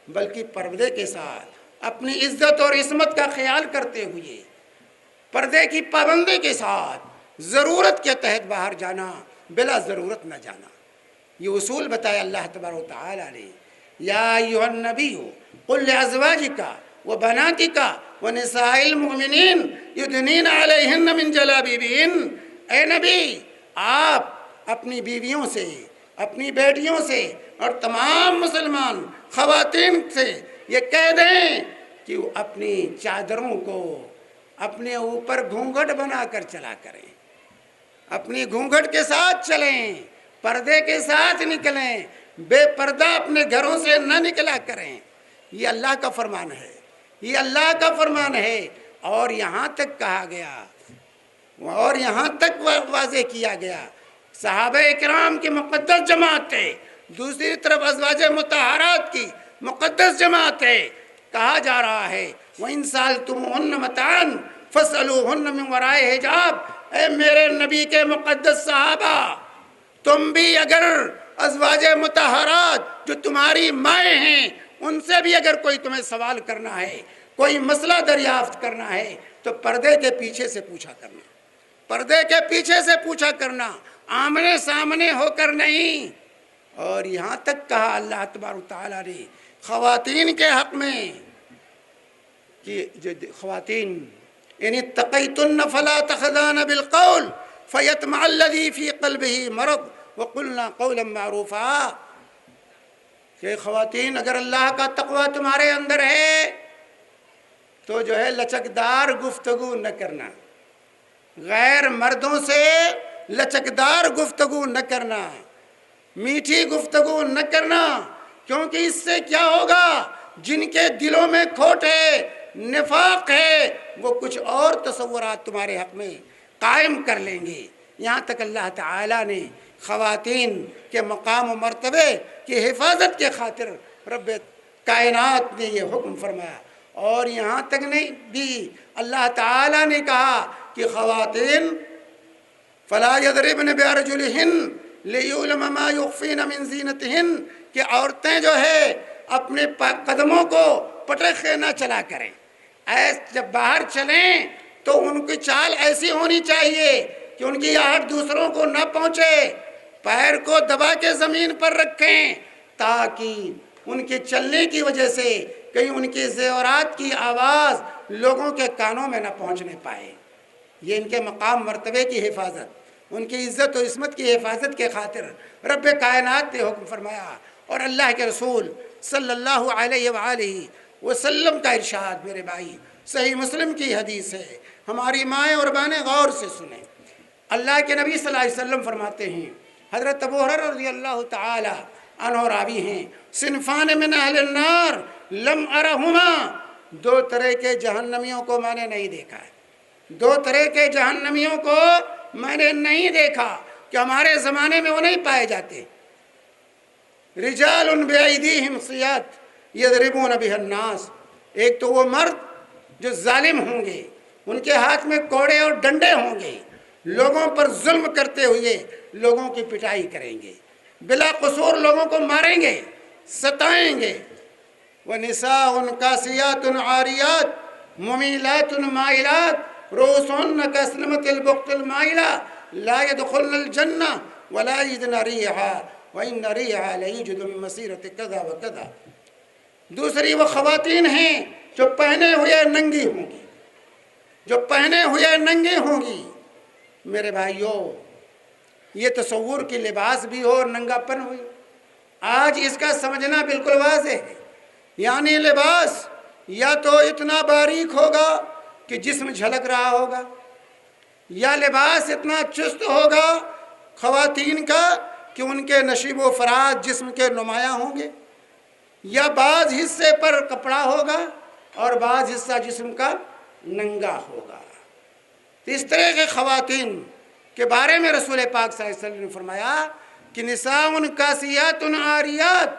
بلکہ پردے کے ساتھ اپنی عزت اور عصمت کا خیال کرتے ہوئے پردے کی پابندی کے ساتھ ضرورت کے تحت باہر جانا، بلا ضرورت نہ جانا۔ یہ اصول بتایا اللہ تبارک و تعالیٰ نے، یا ایھا النبی قل لازواجک وبناتک ونساء المؤمنین یدنین علیہن من جلابیبہن، اے نبی آپ اپنی بیویوں سے، اپنی بیٹیوں سے اور تمام مسلمان خواتین سے یہ کہہ دیں کہ وہ اپنی چادروں کو اپنے اوپر گھونگھٹ بنا کر چلا کریں، اپنی گھونگھٹ کے ساتھ چلیں، پردے کے ساتھ نکلیں، بے پردہ اپنے گھروں سے نہ نکلا کریں۔ یہ اللہ کا فرمان ہے، یہ اللہ کا فرمان ہے۔ اور یہاں تک کہا گیا، اور یہاں تک واضح کیا گیا، صحابہ اکرام کی مقدس جماعت ہے، دوسری طرف ازواج مطہرات کی مقدس جماعت ہے، کہا جا رہا ہے وَإِن سَأَلْتُمُوهُنَّ مَتَاعًا فَاسْأَلُوهُنَّ مِنْ وَرَاءِ حِجَابٍ۔ اے میرے نبی کے مقدس صحابہ، تم بھی اگر ازواج مطہرات جو تمہاری مائیں ہیں ان سے بھی اگر کوئی تمہیں سوال کرنا ہے، کوئی مسئلہ دریافت کرنا ہے تو پردے کے پیچھے سے پوچھا کرنا، پردے کے پیچھے سے پوچھا کرنا، آمنے سامنے ہو کر نہیں۔ اور یہاں تک کہا اللہ تبارک و تعالیٰ نے خواتین کے حق میں کہ جو خواتین ان اتقیتن فلا تخضعن بالقول فیطمع الذی فی قلبہ مرض وقلنا قولا معروفا، کہ خواتین اگر اللہ کا تقوی تمہارے اندر ہے تو جو ہے لچکدار گفتگو نہ کرنا، غیر مردوں سے لچکدار گفتگو نہ کرنا، میٹھی گفتگو نہ کرنا، کیونکہ اس سے کیا ہوگا، جن کے دلوں میں کھوٹ ہے، نفاق ہے، وہ کچھ اور تصورات تمہارے حق میں قائم کر لیں گے۔ یہاں تک اللہ تعالیٰ نے خواتین کے مقام و مرتبے کی حفاظت کے خاطر رب کائنات نے یہ حکم فرمایا۔ اور یہاں تک نہیں بھی اللہ تعالیٰ نے کہا کہ خواتین فلا یضربن بارجلہن لیعلم ما یخفین من زینتہن، کہ عورتیں جو ہے اپنے قدموں کو پٹخے نہ چلا کریں، جب باہر چلیں تو ان کی چال ایسی ہونی چاہیے کہ ان کی آہٹ دوسروں کو نہ پہنچے، پیر کو دبا کے زمین پر رکھیں تاکہ ان کے چلنے کی وجہ سے کہیں ان کے زیورات کی آواز لوگوں کے کانوں میں نہ پہنچنے پائے۔ یہ ان کے مقام مرتبے کی حفاظت، ان کی عزت و عصمت کی حفاظت کے خاطر رب کائنات نے حکم فرمایا۔ اور اللہ کے رسول صلی اللہ علیہ وآلہ وسلم کا ارشاد، میرے بھائی صحیح مسلم کی حدیث ہے، ہماری مائیں اور بہنیں غور سے سنیں۔ اللہ کے نبی صلی اللہ علیہ وسلم فرماتے ہیں، حضرت ابو ہریرہ رضی اللہ تعالی عنہ راوی ہیں، صنفان من اہل النار لم ارہما، دو طرح کے جہنمیوں کو میں نے نہیں دیکھا ہے، دو طرح کے جہنمیوں کو میں نے نہیں دیکھا، کہ ہمارے زمانے میں وہ نہیں پائے جاتے، رجال بأیدیہم صیات یضربون بها الناس، ایک تو وہ مرد جو ظالم ہوں گے، ان کے ہاتھ میں کوڑے اور ڈنڈے ہوں گے، لوگوں پر ظلم کرتے ہوئے لوگوں کی پٹائی کریں گے، بلا قصور لوگوں کو ماریں گے، ستائیں گے۔ وَنِسَاءٌ كَاسِيَاتٌ عَارِيَاتٌ مُمِيلَاتٌ مَائِلَاتٌ رُؤُوسُهُنَّ كَأَسْنِمَةِ الْبُخْتِ الْمَائِلَةِ لَا يَدْخُلْنَ الْجَنَّةَ وَلَا يَجِدْنَ رِيحَهَا وَإِنَّ رِيحَهَا لَيُوجَدُ مِن مَّسِيرَةِ كَذَا وَكَذَا۔ دوسری وہ خواتین ہیں جو پہنے ہوئے ننگی ہوں گی، جو پہنے ہوئے ننگی ہوں گی۔ میرے بھائیوں، یہ تصور کی لباس بھی ہو اور ننگا پن ہوئی، آج اس کا سمجھنا بالکل واضح ہے۔ یعنی لباس یا تو اتنا باریک ہوگا کہ جسم جھلک رہا ہوگا، یا لباس اتنا چست ہوگا خواتین کا کہ ان کے نشیب و فراز جسم کے نمایاں ہوں گے، یا بعض حصے پر کپڑا ہوگا اور بعض حصہ جسم کا ننگا ہوگا۔ تو اس طرح کے خواتین کے بارے میں رسول پاک صلی اللہ علیہ وسلم نے فرمایا کہ نساء کاسیات عاریات،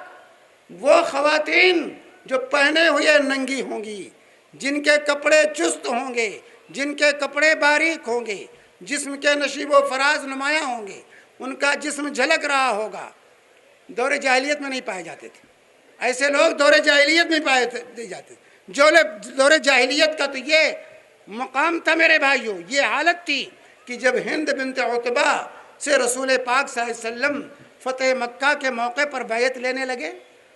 وہ خواتین جو پہنے ہوئے ننگی ہوں گی، جن کے کپڑے چست ہوں گے، جن کے کپڑے باریک ہوں گے، جسم کے نشیب و فراز نمایاں ہوں گے، ان کا جسم جھلک رہا ہوگا۔ دور جاہلیت میں نہیں پائے جاتے تھے ایسے لوگ، دور جاہلیت میں پائے جاتے تھے۔ جو دور جاہلیت کا تو یہ مقام تھا میرے بھائیوں، یہ حالت تھی کہ جب ہند بنت عتبہ سے رسول پاک صلی اللہ علیہ وسلم فتح مکہ کے موقع پر بیعت لینے لگے،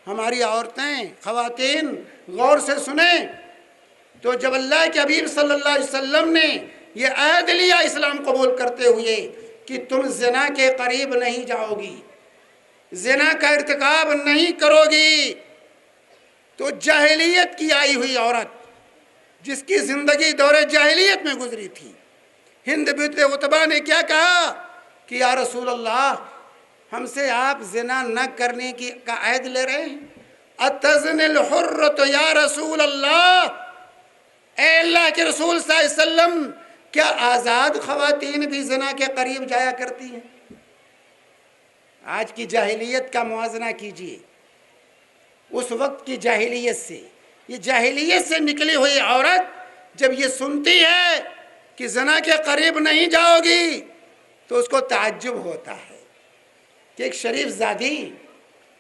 ہماری عورتیں، خواتین غور سے سنیں، تو جب اللہ کے حبیب صلی اللہ علیہ وسلم نے یہ عہد لیا اسلام قبول کرتے ہوئے کہ تم زنا کے قریب نہیں جاؤ گی، زنا کا ارتکاب نہیں کرو گی، تو جاہلیت کی آئی ہوئی عورت جس کی زندگی دور جاہلیت میں گزری تھی، ہند بنت عتبہ نے کیا کہا کہ یا رسول اللہ، ہم سے آپ زنا نہ کرنے کا عہد لے رہے ہیں؟ اتزن الحرۃ یا رسول اللہ، اے اللہ کے رسول صلی اللہ علیہ وسلم، کیا آزاد خواتین بھی زنا کے قریب جایا کرتی ہیں؟ آج کی جاہلیت کا موازنہ کیجئے اس وقت کی جاہلیت سے۔ یہ جاہلیت سے نکلی ہوئی عورت جب یہ سنتی ہے کہ زنا کے قریب نہیں جاؤ گی تو اس کو تعجب ہوتا ہے کہ ایک شریف زادی،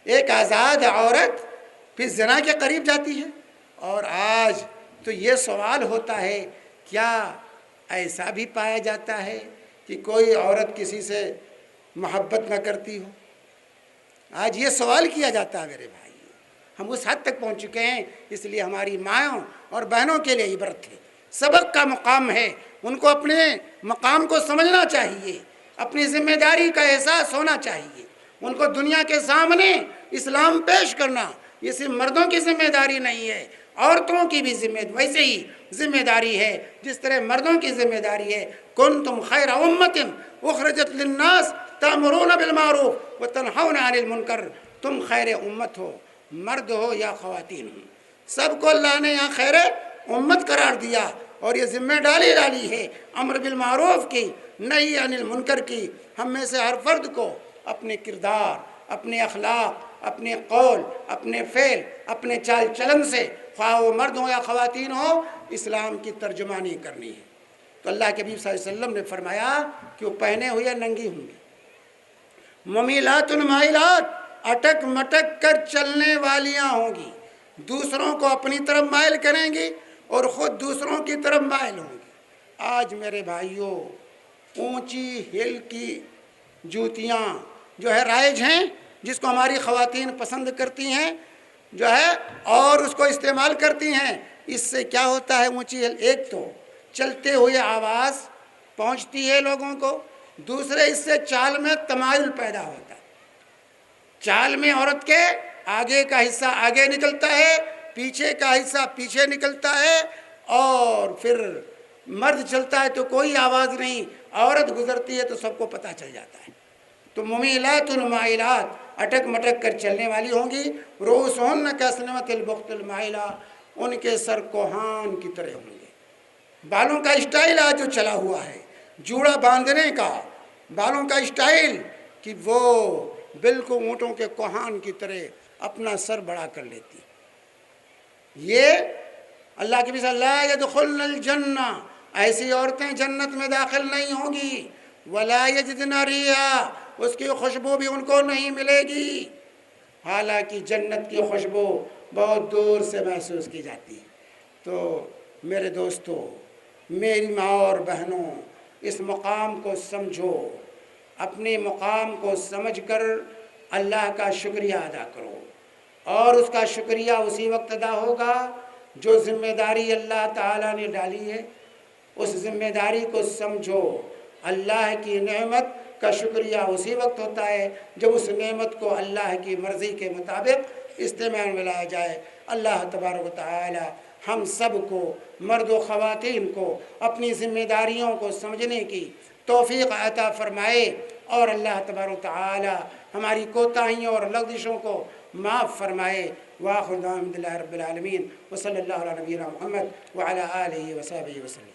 ایک آزاد عورت پھر زنا کے قریب جاتی ہے۔ اور آج تو یہ سوال ہوتا ہے، کیا ایسا بھی پایا جاتا ہے کہ کوئی عورت کسی سے محبت نہ کرتی ہو؟ آج یہ سوال کیا جاتا ہے میرے بھائی۔ ہم اس حد تک پہنچ چکے ہیں، اس لیے ہماری مائوں اور بہنوں کے لیے عبرت ہے، سبق کا مقام ہے، ان کو اپنے مقام کو سمجھنا چاہیے، اپنی ذمہ داری کا احساس ہونا چاہیے، ان کو دنیا کے سامنے اسلام پیش کرنا یہ صرف مردوں کی ذمہ داری نہیں ہے، عورتوں کی بھی ویسے ہی ذمہ داری ہے جس طرح مردوں کی ذمہ داری ہے۔ کنتم خیر امۃ اخرجت للناس تأمرون بالمعروف وتنہون عن المنکر، تم خیر امت ہو، مرد ہو یا خواتین ہو، سب کو اللہ نے یہاں خیر امت قرار دیا، اور یہ ذمہ ڈالی ہے امر بالمعروف کی، نہی عن المنکر کی۔ ہم میں سے ہر فرد کو اپنے کردار، اپنے اخلاق، اپنے قول، اپنے فعل، اپنے چال چلن سے، خواہ وہ مرد ہو یا خواتین ہو، اسلام کی ترجمانی کرنی ہے۔ تو اللہ کے نبی صلی اللہ علیہ وسلم نے فرمایا کہ وہ پہنے ہوئے ننگی ہوں گی، ممیلات مائلات، اٹک مٹک کر چلنے والیاں ہوں گی، دوسروں کو اپنی طرف مائل کریں گی اور خود دوسروں کی طرف مائل ہوں گی۔ آج میرے بھائیوں، اونچی ہل کی جوتیاں جو ہے رائج ہیں، جس کو ہماری خواتین پسند کرتی ہیں جو ہے اور اس کو استعمال کرتی ہیں، اس سے کیا ہوتا ہے؟ اونچی ہل، ایک تو چلتے ہوئے آواز پہنچتی ہے لوگوں کو، دوسرے اس سے چال میں تمایل پیدا ہوتا ہے، چال میں عورت کے آگے کا حصہ آگے نکلتا ہے، پیچھے کا حصہ پیچھے نکلتا ہے، اور پھر مرد چلتا ہے تو کوئی آواز نہیں، عورت گزرتی ہے تو سب کو پتہ چل جاتا ہے۔ تو ممیلات مائلات، اٹک مٹک کر چلنے والی ہوں گی، رؤوسہن کأسنمۃ البخت المائلہ، ان کے سر کوہان کی طرح ہوں گے۔ بالوں کا اسٹائل آج جو چلا ہوا ہے، جوڑا باندھنے کا بالوں کا اسٹائل، کہ وہ بالکل اونٹوں کے کوہان کی طرح اپنا سر بڑا کر لیتی. یہ اللہ کے بھی لا يدخلن الجنہ، ایسی عورتیں جنت میں داخل نہیں ہوں گی. ولا یجدن ریحا، اس کی خوشبو بھی ان کو نہیں ملے گی، حالانکہ جنت کی خوشبو بہت دور سے محسوس کی جاتی ہے. تو میرے دوستو، میری ماں اور بہنوں، اس مقام کو سمجھو، اپنے مقام کو سمجھ کر اللہ کا شکریہ ادا کرو. اور اس کا شکریہ اسی وقت ادا ہوگا جو ذمہ داری اللہ تعالیٰ نے ڈالی ہے، اس ذمہ داری کو سمجھو. اللہ کی نعمت کا شکریہ اسی وقت ہوتا ہے جب اس نعمت کو اللہ کی مرضی کے مطابق استعمال میں لایا جائے. اللہ تبارک و تعالی ہم سب کو، مرد و خواتین کو، اپنی ذمہ داریوں کو سمجھنے کی توفیق عطا فرمائے، اور اللہ تبارک و تعالی ہماری کوتاہیوں اور لغزشوں کو معاف فرمائے. وآخر دعوانا الحمد للہ رب العالمین، وصلی اللہ علی نبینا محمد وعلی آلہ وصحبہ وسلم.